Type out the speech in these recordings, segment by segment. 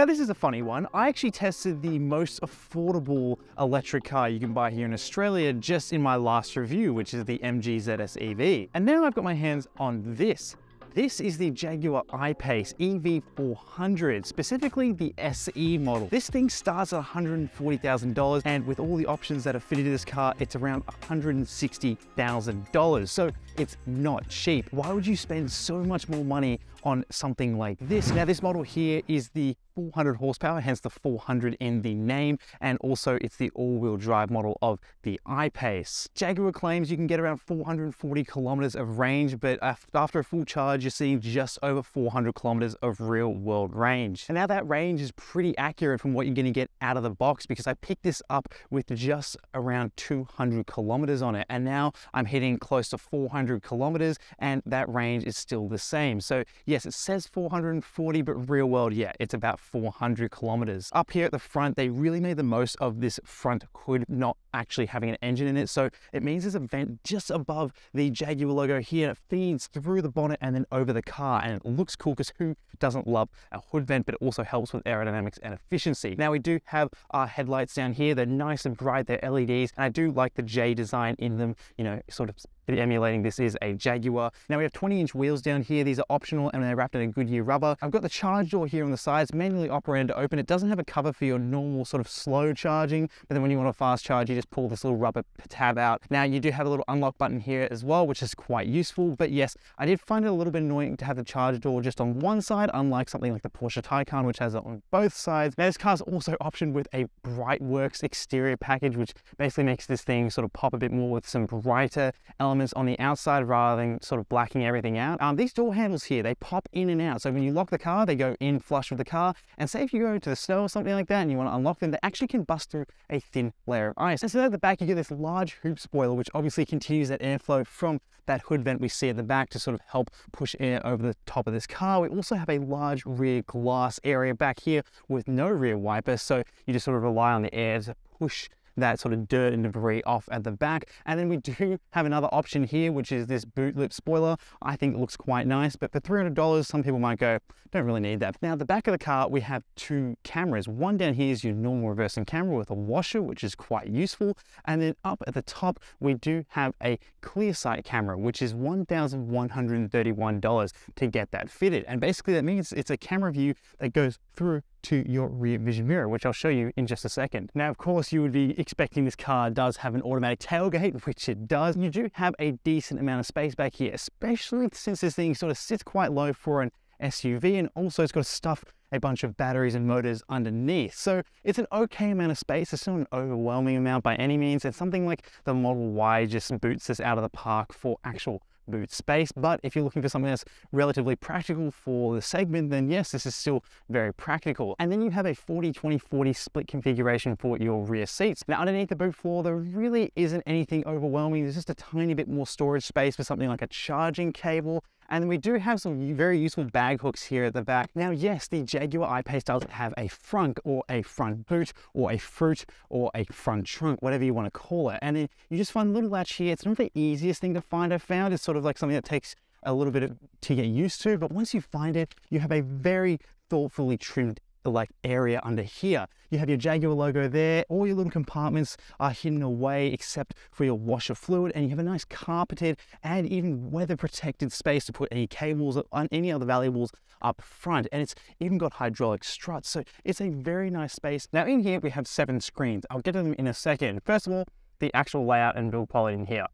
Now this is a funny one. I actually tested the most affordable electric car you can buy here in Australia just in my last review, which is the MG ZS EV. And now I've got my hands on this. This is the Jaguar I-PACE EV400, specifically the SE model. This thing starts at $140,000, and with all the options that are fitted to this car, it's around $160,000. So it's not cheap. Why would you spend so much more money on something like this? Now this model here is the 400 horsepower, hence the 400 in the name, and also it's the all-wheel drive model of the I-PACE. Jaguar claims you can get around 440 kilometers of range, but after a full charge, you're seeing just over 400 kilometers of real-world range. And now that range is pretty accurate from what you're going to get out of the box, because I picked this up with just around 200 kilometers on it, and now I'm hitting close to 400 kilometers, and that range is still the same. So yes, it says 440, but real world, yeah, it's about 400 kilometers. Up here at the front, they really made the most of this front hood not actually having an engine in it. So it means there's a vent just above the Jaguar logo here. It feeds through the bonnet and then over the car. And it looks cool because who doesn't love a hood vent, but it also helps with aerodynamics and efficiency. Now we do have our headlights down here. They're nice and bright, they're LEDs. And I do like the J design in them, you know, sort of emulating this is a Jaguar. Now we have 20-inch wheels down here. These are optional and they're wrapped in a Goodyear rubber. I've got the charge door here on the sides, manually operated to open. It doesn't have a cover for your normal sort of slow charging, but then when you want a fast charge, you just pull this little rubber tab out. Now you do have a little unlock button here as well, which is quite useful. But yes, I did find it a little bit annoying to have the charge door just on one side, unlike something like the Porsche Taycan, which has it on both sides. Now this car's also optioned with a Brightworks exterior package, which basically makes this thing sort of pop a bit more with some brighter elements on the outside rather than sort of blacking everything out. These door handles here, they pop in and out. So when you lock the car, they go in flush with the car. And say if you go to the snow or something like that and you want to unlock them, they actually can bust through a thin layer of ice. And so at the back, you get this large hoop spoiler, which obviously continues that airflow from that hood vent we see at the back to sort of help push air over the top of this car. We also have a large rear glass area back here with no rear wiper. So you just sort of rely on the air to push that sort of dirt and debris off at the back. And then we do have another option here, which is this boot lip spoiler. I think it looks quite nice, but for $300, some people might go, don't really need that. Now, at the back of the car, we have two cameras. One down here is your normal reversing camera with a washer, which is quite useful. And then up at the top, we do have a clear sight camera, which is $1,131 to get that fitted. And basically that means it's a camera view that goes through to your rear vision mirror, which I'll show you in just a second. Now, of course, you would be expecting this car does have an automatic tailgate, which it does. You do have a decent amount of space back here, especially since this thing sort of sits quite low for an SUV, and also it's got to stuff a bunch of batteries and motors underneath. So it's an okay amount of space. It's not an overwhelming amount by any means. It's something like the Model Y just boots this out of the park for actual boot space. But if you're looking for something that's relatively practical for the segment, then yes, this is still very practical. And then you have a 40-20-40 split configuration for your rear seats. Now underneath the boot floor, there really isn't anything overwhelming. There's just a tiny bit more storage space for something like a charging cable. And we do have some very useful bag hooks here at the back. Now, yes, the Jaguar I-PACE does have a frunk or a front boot or a fruit or a front trunk, whatever you want to call it. And then you just find a little latch here. It's not the easiest thing to find, I've found. It's sort of like something that takes a little bit to get used to. But once you find it, you have a very thoughtfully trimmed like area under here. You have your Jaguar logo there. All your little compartments are hidden away except for your washer fluid, and you have a nice carpeted and even weather protected space to put any cables or any other valuables up front. And it's even got hydraulic struts, so it's a very nice space. Now in here we have 7 screens. I'll get to them in a second. First of all, the actual layout and build quality in here.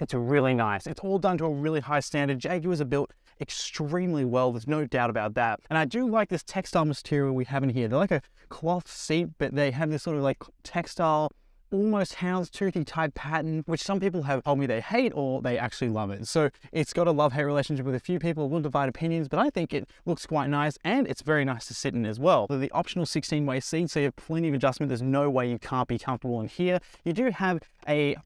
It's really nice. It's all done to a really high standard. Jaguars are built extremely well, there's no doubt about that. And I do like this textile material we have in here. They're like a cloth seat, but they have this sort of like textile, almost houndstoothy type pattern, which some people have told me they hate or they actually love it. So it's got a love-hate relationship with a few people. We'll divide opinions, but I think it looks quite nice and it's very nice to sit in as well. The optional 16-way seat, so you have plenty of adjustment. There's no way you can't be comfortable in here. You do have a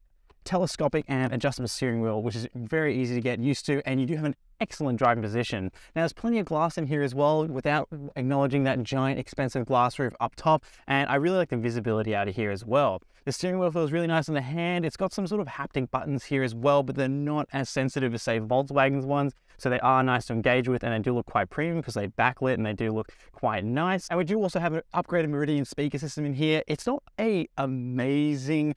telescopic and adjustable steering wheel, which is very easy to get used to, and you do have an excellent driving position. Now there's plenty of glass in here as well, without acknowledging that giant expensive glass roof up top, and I really like the visibility out of here as well. The steering wheel feels really nice on the hand. It's got some sort of haptic buttons here as well, but they're not as sensitive as say Volkswagen's ones, so they are nice to engage with, and they do look quite premium because they backlit and they do look quite nice. And we do also have an upgraded Meridian speaker system in here. It's not a amazing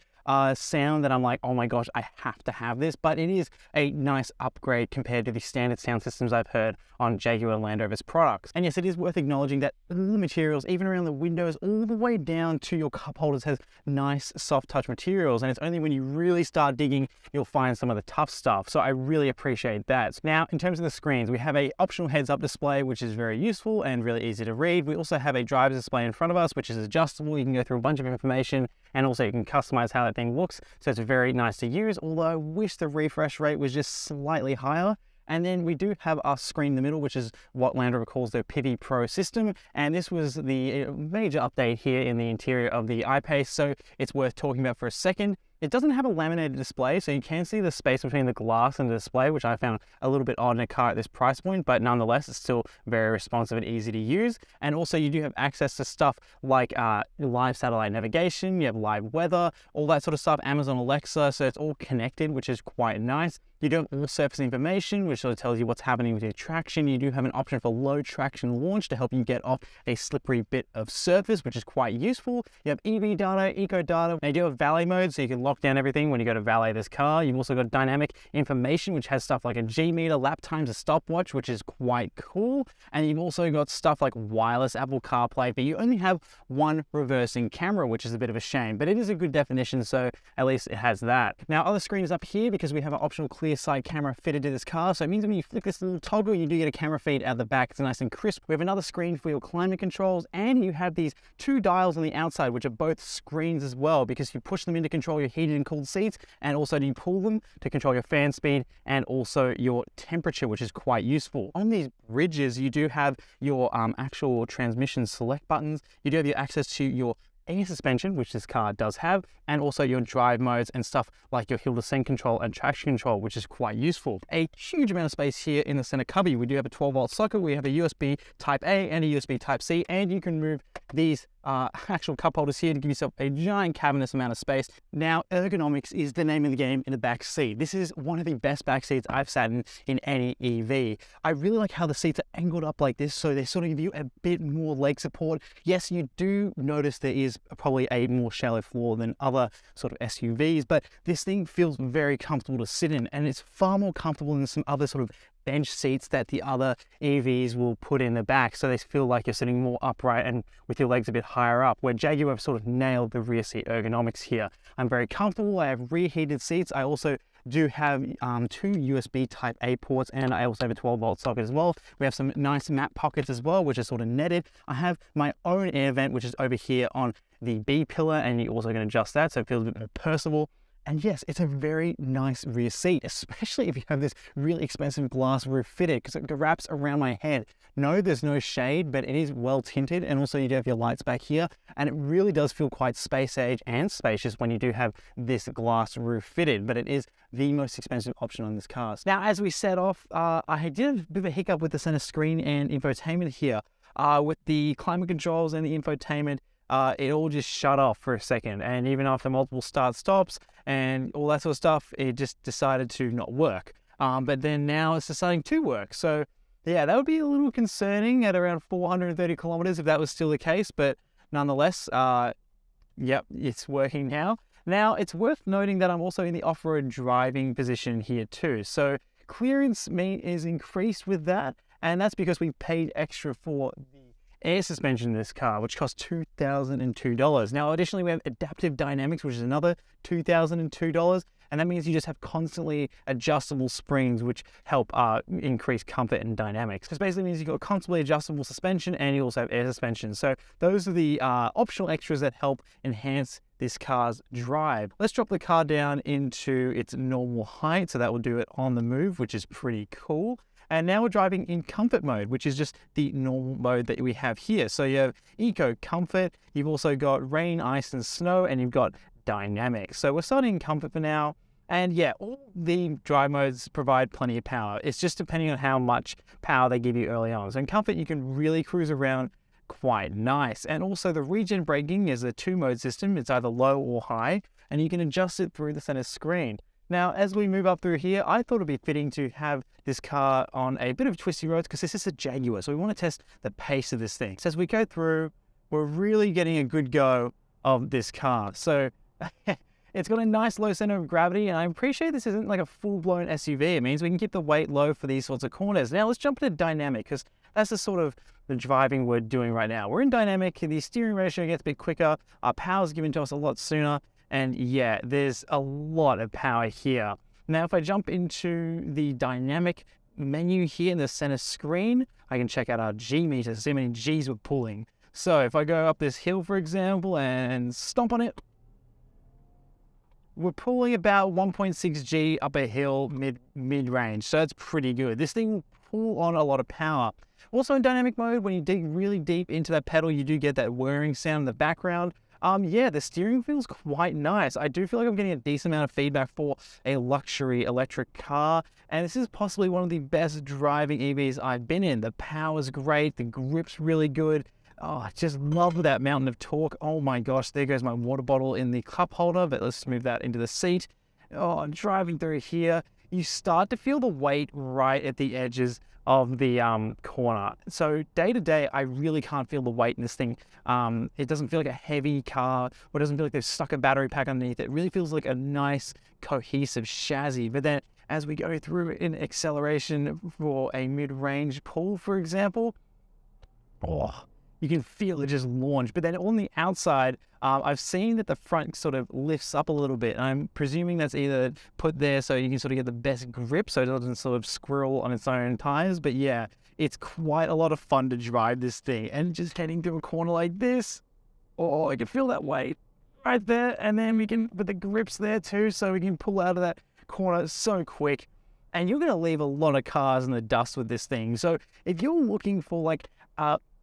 sound that I'm like, oh my gosh, I have to have this, but it is a nice upgrade compared to the standard sound systems I've heard on Jaguar Land Rover's products. And yes, it is worth acknowledging that all the materials, even around the windows, all the way down to your cup holders, has nice soft touch materials, and it's only when you really start digging you'll find some of the tough stuff, so I really appreciate that. Now, in terms of the screens, we have a optional heads-up display, which is very useful and really easy to read. We also have a driver's display in front of us, which is adjustable. You can go through a bunch of information, and also you can customize how that thing looks, so it's very nice to use, although I wish the refresh rate was just slightly higher. And then we do have our screen in the middle, which is what Land Rover calls their Pivi Pro system. And this was the major update here in the interior of the I-PACE, so it's worth talking about for a second. It doesn't have a laminated display, so you can see the space between the glass and the display, which I found a little bit odd in a car at this price point, but nonetheless, it's still very responsive and easy to use. And also you do have access to stuff like live satellite navigation, you have live weather, all that sort of stuff, Amazon Alexa, so it's all connected, which is quite nice. You do have all surface information, which sort of tells you what's happening with your traction. You do have an option for low traction launch to help you get off a slippery bit of surface, which is quite useful. You have EV data, eco data. They do have valet mode, so you can lock down everything when you go to valet this car. You've also got dynamic information, which has stuff like a G meter, lap times, a stopwatch, which is quite cool. And you've also got stuff like wireless Apple CarPlay, but you only have one reversing camera, which is a bit of a shame, but it is a good definition, so at least it has that. Now, other screens up here, because we have an optional clear side camera fitted to this car, so it means when you flick this little toggle, you do get a camera feed out the back. It's nice and crisp. We have another screen for your climate controls, and you have these two dials on the outside, which are both screens as well, because you push them in to control your heated and cooled seats, and also you pull them to control your fan speed and also your temperature, which is quite useful. On these bridges, you do have your actual transmission select buttons. You do have your access to your air suspension, which this car does have, and also your drive modes and stuff like your hill descent control and traction control, which is quite useful. A huge amount of space here in the center cubby. We do have a 12-volt socket, we have a USB Type A and a USB Type C, and you can move these actual cup holders here to give yourself a giant cavernous amount of space. Now, ergonomics is the name of the game in the back seat. This is one of the best back seats I've sat in any EV. I really like how the seats are angled up like this, so they sort of give you a bit more leg support. Yes, you do notice there is probably a more shallow floor than other sort of SUVs, but this thing feels very comfortable to sit in, and it's far more comfortable than some other sort of bench seats that the other EVs will put in the back, so they feel like you're sitting more upright and with your legs a bit higher up, where Jaguar have sort of nailed the rear seat ergonomics here. I'm very comfortable. I have rear heated seats. I also do have two USB Type A ports, and I also have a 12-volt socket as well. We have some nice map pockets as well, which is sort of netted. I have my own air vent, which is over here on the B pillar, and you also can adjust that so it feels a bit more personable. And yes, it's a very nice rear seat, especially if you have this really expensive glass roof fitted, because it wraps around my head. No, there's no shade, but it is well tinted, and also you do have your lights back here, and it really does feel quite space age and spacious when you do have this glass roof fitted, but it is the most expensive option on this car. Now, as we set off, I did have a bit of a hiccup with the center screen and infotainment here. With the climate controls and the infotainment, it all just shut off for a second, and even after multiple start-stops and all that sort of stuff, it just decided to not work. But then now it's deciding to work. So yeah, that would be a little concerning at around 430 kilometers if that was still the case, but nonetheless, yep, it's working now. Now, it's worth noting that I'm also in the off-road driving position here too. So clearance is increased with that, and that's because we paid extra for the air suspension in this car, which costs $2,002. Now, additionally, we have adaptive dynamics, which is another $2,002. And that means you just have constantly adjustable springs, which help increase comfort and dynamics. This basically means you've got comfortably adjustable suspension, and you also have air suspension. So those are the optional extras that help enhance this car's drive. Let's drop the car down into its normal height. So that will do it on the move, which is pretty cool. And now we're driving in comfort mode, which is just the normal mode that we have here. So you have eco comfort, you've also got rain, ice and snow, and you've got dynamic. So we're starting in comfort for now. And yeah, all the drive modes provide plenty of power. It's just depending on how much power they give you early on. So in comfort, you can really cruise around quite nice. And also the regen braking is a 2-mode system. It's either low or high, and you can adjust it through the center screen. Now, as we move up through here, I thought it'd be fitting to have this car on a bit of twisty roads because this is a Jaguar. So we want to test the pace of this thing. So as we go through, we're really getting a good go of this car. So it's got a nice low center of gravity, and I appreciate this isn't like a full-blown SUV. It means we can keep the weight low for these sorts of corners. Now let's jump into dynamic, because that's the sort of the driving we're doing right now. We're in dynamic, the steering ratio gets a bit quicker, our power's given to us a lot sooner, and yeah, there's a lot of power here. Now if I jump into the dynamic menu here in the center screen, I can check out our G meter, see how many G's we're pulling. So if I go up this hill, for example, and stomp on it, we're pulling about 1.6 G up a hill mid-range, so that's pretty good. This thing will pull on a lot of power. Also in dynamic mode, when you dig really deep into that pedal, you do get that whirring sound in the background. Yeah, the steering feels quite nice. I do feel like I'm getting a decent amount of feedback for a luxury electric car, and this is possibly one of the best driving EVs I've been in. The power's great, the grip's really good. Oh, I just love that mountain of torque. Oh my gosh, there goes my water bottle in the cup holder, but let's move that into the seat. Oh, driving through here, you start to feel the weight right at the edges of the corner. So day to day, I really can't feel the weight in this thing. It doesn't feel like a heavy car, or it doesn't feel like they've stuck a battery pack underneath. It really feels like a nice, cohesive chassis. But then as we go through in acceleration for a mid-range pull, for example, oh, you can feel it just launch. But then on the outside, I've seen that the front sort of lifts up a little bit. I'm presuming that's either put there so you can sort of get the best grip so it doesn't sort of squirrel on its own tires. But yeah, it's quite a lot of fun to drive this thing. And just heading through a corner like this, oh, I can feel that weight right there. And then we can, with the grips there too, so we can pull out of that corner so quick. And you're going to leave a lot of cars in the dust with this thing. So if you're looking for like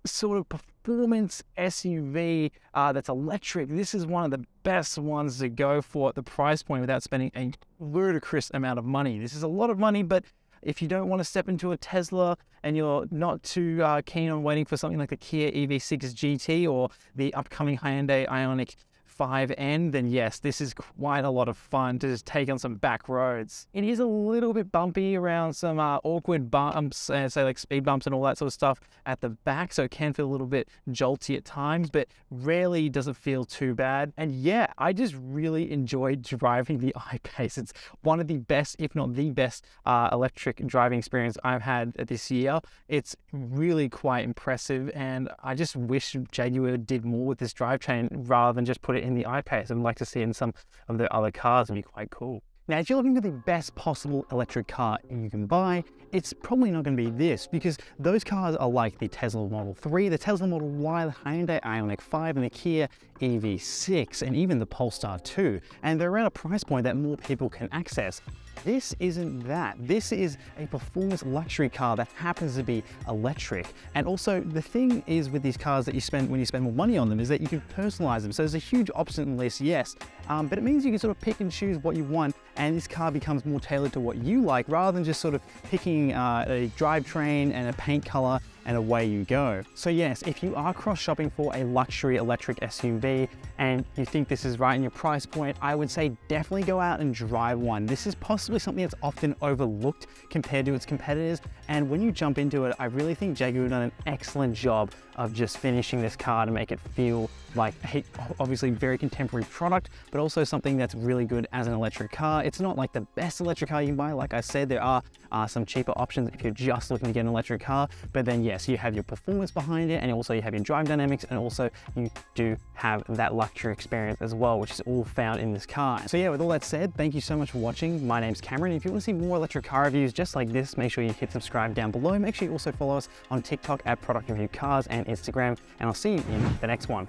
sort of performance SUV that's electric, this is one of the best ones to go for at the price point without spending a ludicrous amount of money. This is a lot of money, but if you don't want to step into a Tesla and you're not too keen on waiting for something like the Kia EV6 GT or the upcoming Hyundai Ioniq 5N, then yes, this is quite a lot of fun to just take on some back roads. It is a little bit bumpy around some awkward bumps, say like speed bumps and all that sort of stuff at the back, so it can feel a little bit jolty at times, but rarely does it feel too bad. And yeah, I just really enjoyed driving the I-PACE. It's one of the best, if not the best, electric driving experience I've had this year. It's really quite impressive, and I just wish Jaguar did more with this drivetrain rather than just put it in the I-PACE. I'd like to see it in some of the other cars. It'd be quite cool. Now, if you're looking for the best possible electric car you can buy, it's probably not going to be this, because those cars are like the Tesla Model 3, the Tesla Model Y, the Hyundai Ioniq 5, and the Kia EV6, and even the Polestar 2. And they're at a price point that more people can access. This isn't that. This is a performance luxury car that happens to be electric. And also the thing is with these cars that you spend when you spend more money on them is that you can personalize them. So there's a huge option list, yes, but it means you can sort of pick and choose what you want, and this car becomes more tailored to what you like rather than just sort of picking a drivetrain and a paint color and away you go. So yes, if you are cross shopping for a luxury electric SUV and you think this is right in your price point, I would say definitely go out and drive one. This is possibly something that's often overlooked compared to its competitors, and when you jump into it, I really think Jaguar have done an excellent job of just finishing this car to make it feel like a obviously very contemporary product, but also something that's really good as an electric car. It's not like the best electric car you can buy. Like I said, there are some cheaper options if you're just looking to get an electric car, but then yes, you have your performance behind it, and also you have your drive dynamics, and also you do have that luxury experience as well, which is all found in this car. So yeah, with all that said, thank you so much for watching. My name's Cameron. If you want to see more electric car reviews just like this, make sure you hit subscribe down below. Make sure you also follow us on TikTok at Product Review Cars and Instagram, and I'll see you in the next one.